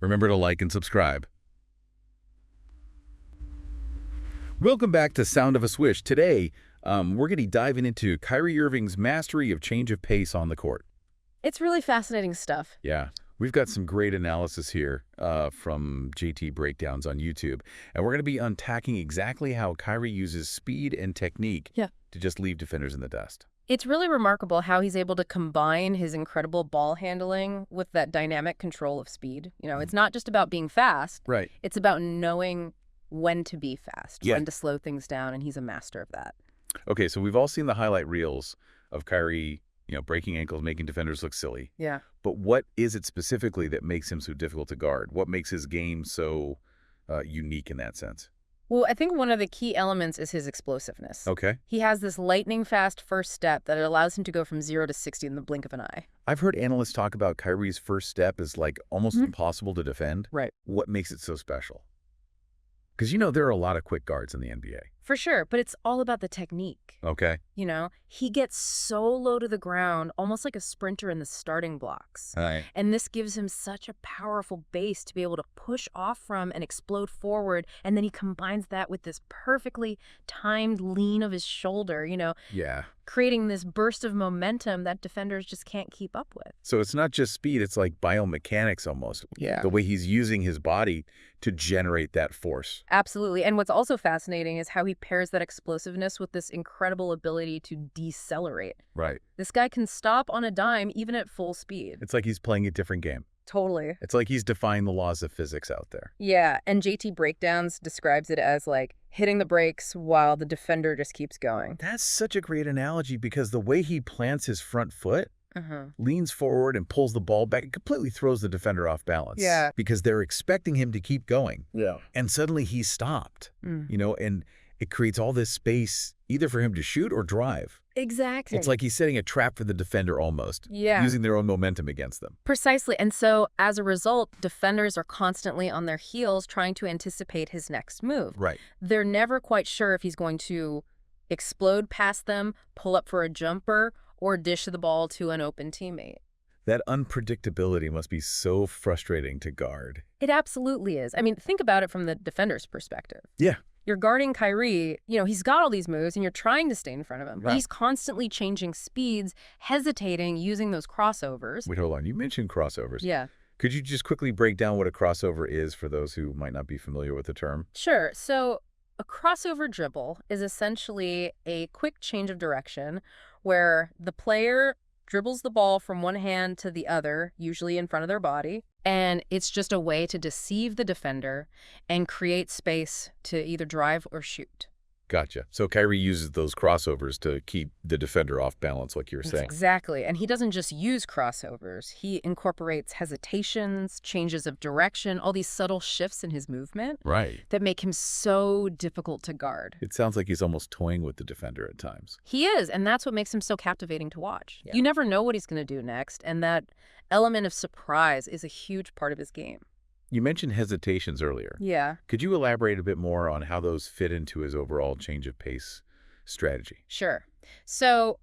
Remember to like and subscribe. Welcome back to Sound of a Swish. Today, we're going to be diving into Kyrie Irving's mastery of change of pace on the court. It's really fascinating stuff. Yeah, we've got some great analysis here from JT Breakdowns on YouTube, and we're going to be unpacking exactly how Kyrie uses speed and technique to just leave defenders in the dust. It's really remarkable how he's able to combine his incredible ball handling with that dynamic control of speed. It's not just about being fast. Right. It's about knowing when to be fast, Yeah. when to slow things down, and he's a master of that. Okay, so we've all seen the highlight reels of Kyrie, breaking ankles, making defenders look silly. Yeah. But what is it specifically that makes him so difficult to guard? What makes his game so unique in that sense? Well, I think one of the key elements is his explosiveness. Okay. He has this lightning-fast first step that allows him to go from 0 to 60 in the blink of an eye. I've heard analysts talk about Kyrie's first step as like almost impossible to defend. Right. What makes it so special? Because there are a lot of quick guards in the NBA. For sure, but it's all about the technique. Okay. He gets so low to the ground, almost like a sprinter in the starting blocks. Right. And this gives him such a powerful base to be able to push off from and explode forward. And then he combines that with this perfectly timed lean of his shoulder, Yeah. creating this burst of momentum that defenders just can't keep up with. So it's not just speed, it's like biomechanics almost. Yeah. The way he's using his body to generate that force. Absolutely. And what's also fascinating is how he pairs that explosiveness with this incredible ability to decelerate. Right. This guy can stop on a dime even at full speed. It's like he's playing a different game. Totally. It's like he's defying the laws of physics out there. Yeah, and JT Breakdowns describes it as like hitting the brakes while the defender just keeps going. That's such a great analogy because the way he plants his front foot, leans forward and pulls the ball back, it completely throws the defender off balance. Yeah. Because they're expecting him to keep going. Yeah. And suddenly he's stopped, and it creates all this space either for him to shoot or drive. Exactly. It's like he's setting a trap for the defender almost. Yeah. Using their own momentum against them. Precisely. And so as a result, defenders are constantly on their heels trying to anticipate his next move. Right. They're never quite sure if he's going to explode past them, pull up for a jumper, or dish the ball to an open teammate. That unpredictability must be so frustrating to guard. It absolutely is. I mean, think about it from the defender's perspective. Yeah. You're guarding Kyrie, he's got all these moves and you're trying to stay in front of him. Right. He's constantly changing speeds, hesitating, using those crossovers. Wait, hold on. You mentioned crossovers. Yeah. Could you just quickly break down what a crossover is for those who might not be familiar with the term? Sure. So a crossover dribble is essentially a quick change of direction where the player dribbles the ball from one hand to the other, usually in front of their body, and it's just a way to deceive the defender and create space to either drive or shoot. Gotcha. So Kyrie uses those crossovers to keep the defender off balance, like you were saying. Exactly. And he doesn't just use crossovers. He incorporates hesitations, changes of direction, all these subtle shifts in his movement Right. that make him so difficult to guard. It sounds like he's almost toying with the defender at times. He is, and that's what makes him so captivating to watch. Yeah. You never know what he's going to do next, and that element of surprise is a huge part of his game. You mentioned hesitations earlier. Yeah. Could you elaborate a bit more on how those fit into his overall change of pace strategy? Sure. So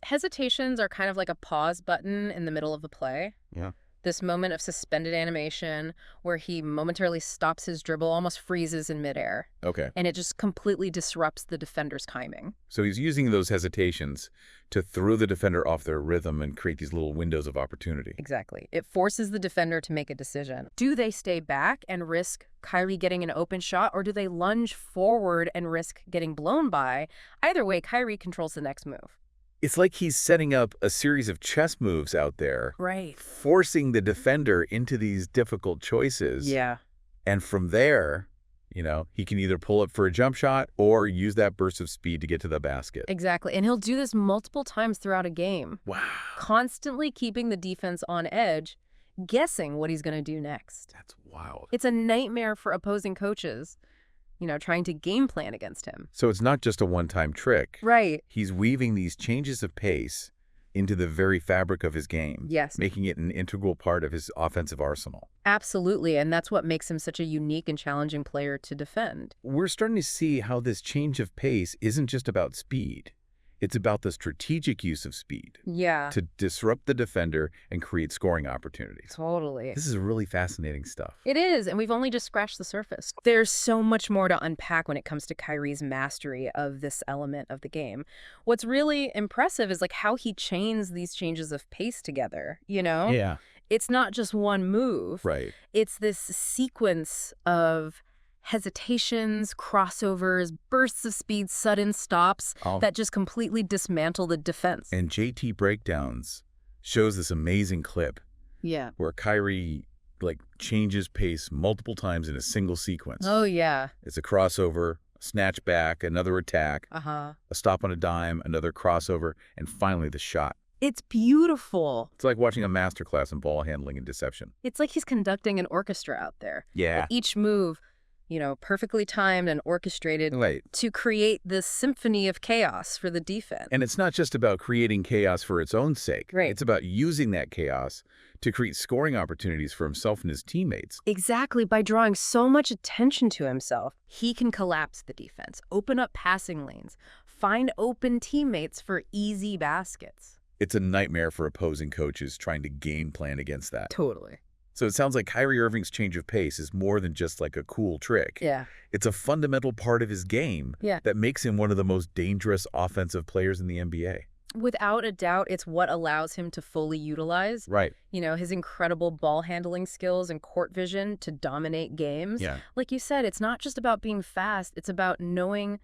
hesitations are kind of like a pause button in the middle of the play. Yeah. This moment of suspended animation where he momentarily stops his dribble, almost freezes in midair. Okay. And it just completely disrupts the defender's timing. So he's using those hesitations to throw the defender off their rhythm and create these little windows of opportunity. Exactly. It forces the defender to make a decision. Do they stay back and risk Kyrie getting an open shot, or do they lunge forward and risk getting blown by? Either way, Kyrie controls the next move. It's like he's setting up a series of chess moves out there, Right. forcing the defender into these difficult choices. Yeah. And from there, he can either pull up for a jump shot or use that burst of speed to get to the basket. Exactly. And he'll do this multiple times throughout a game. Wow. Constantly keeping the defense on edge, guessing what he's going to do next. That's wild. It's a nightmare for opposing coaches, trying to game plan against him. So it's not just a one-time trick. Right. He's weaving these changes of pace into the very fabric of his game. Yes. Making it an integral part of his offensive arsenal. Absolutely. And that's what makes him such a unique and challenging player to defend. We're starting to see how this change of pace isn't just about speed. It's about the strategic use of speed Yeah, to disrupt the defender and create scoring opportunities. totally. This is really fascinating stuff. It is, and we've only just scratched the surface. There's so much more to unpack when it comes to Kyrie's mastery of this element of the game. What's really impressive is like how he chains these changes of pace together, you know? Yeah. It's not just one move. Right. It's this sequence of hesitations, crossovers, bursts of speed, sudden stops that just completely dismantle the defense. And JT Breakdowns shows this amazing clip Yeah. where Kyrie changes pace multiple times in a single sequence. Oh, yeah. It's a crossover, a snatch back, another attack, Uh-huh. a stop on a dime, another crossover, and finally the shot. It's beautiful. It's like watching a masterclass in ball handling and deception. It's like he's conducting an orchestra out there. Yeah. Each move, perfectly timed and orchestrated Right. to create this symphony of chaos for the defense. And it's not just about creating chaos for its own sake. Right. It's about using that chaos to create scoring opportunities for himself and his teammates. Exactly. By drawing so much attention to himself, he can collapse the defense, open up passing lanes, find open teammates for easy baskets. It's a nightmare for opposing coaches trying to game plan against that. Totally. So it sounds like Kyrie Irving's change of pace is more than just like a cool trick. Yeah. It's a fundamental part of his game that makes him one of the most dangerous offensive players in the NBA. Without a doubt, it's what allows him to fully utilize, Right. his incredible ball handling skills and court vision to dominate games. Yeah. Like you said, it's not just about being fast. It's about knowing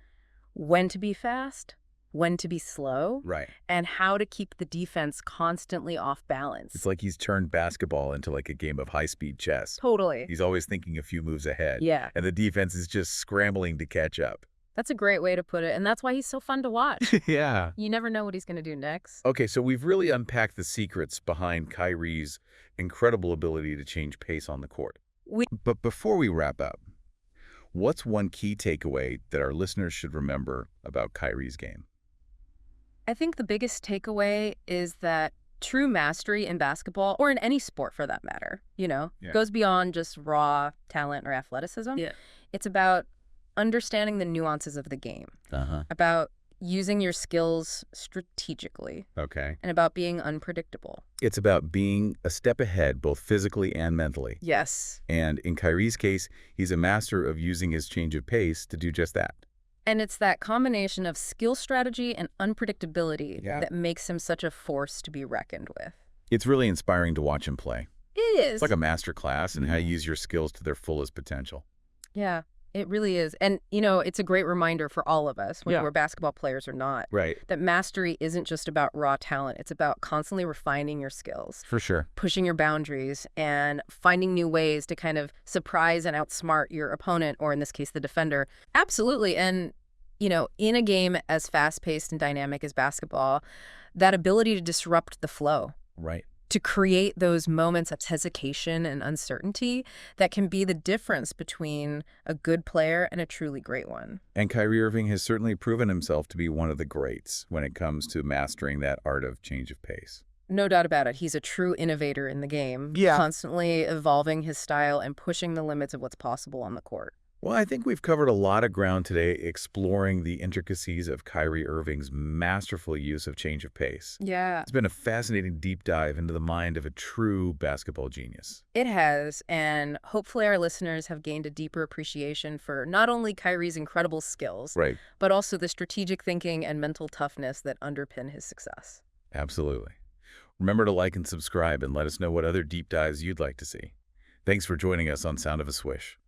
when to be fast, when to be slow, Right. and how to keep the defense constantly off balance. It's like he's turned basketball into like a game of high-speed chess. Totally. He's always thinking a few moves ahead. Yeah. And the defense is just scrambling to catch up. That's a great way to put it, and that's why he's so fun to watch. Yeah. You never know what he's going to do next. Okay, so we've really unpacked the secrets behind Kyrie's incredible ability to change pace on the court. But before we wrap up, what's one key takeaway that our listeners should remember about Kyrie's game? I think the biggest takeaway is that true mastery in basketball, or in any sport for that matter, goes beyond just raw talent or athleticism. Yeah. It's about understanding the nuances of the game, about using your skills strategically, Okay. and about being unpredictable. It's about being a step ahead, both physically and mentally. Yes. And in Kyrie's case, he's a master of using his change of pace to do just that. And it's that combination of skill strategy and unpredictability Yeah. that makes him such a force to be reckoned with. It's really inspiring to watch him play. It is. It's like a master class in how you use your skills to their fullest potential. Yeah, it really is. And, it's a great reminder for all of us, whether Yeah. we're basketball players or not, Right. that mastery isn't just about raw talent. It's about constantly refining your skills, For sure. pushing your boundaries, and finding new ways to kind of surprise and outsmart your opponent, or in this case, the defender. Absolutely. And, in a game as fast-paced and dynamic as basketball, that ability to disrupt the flow, Right. to create those moments of hesitation and uncertainty that can be the difference between a good player and a truly great one. And Kyrie Irving has certainly proven himself to be one of the greats when it comes to mastering that art of change of pace. No doubt about it. He's a true innovator in the game, Yeah. constantly evolving his style and pushing the limits of what's possible on the court. Well, I think we've covered a lot of ground today exploring the intricacies of Kyrie Irving's masterful use of change of pace. Yeah, It's been a fascinating deep dive into the mind of a true basketball genius. it has. And hopefully our listeners have gained a deeper appreciation for not only Kyrie's incredible skills, Right. but also the strategic thinking and mental toughness that underpin his success. Absolutely. Remember to like and subscribe and let us know what other deep dives you'd like to see. Thanks for joining us on Sound of a Swish.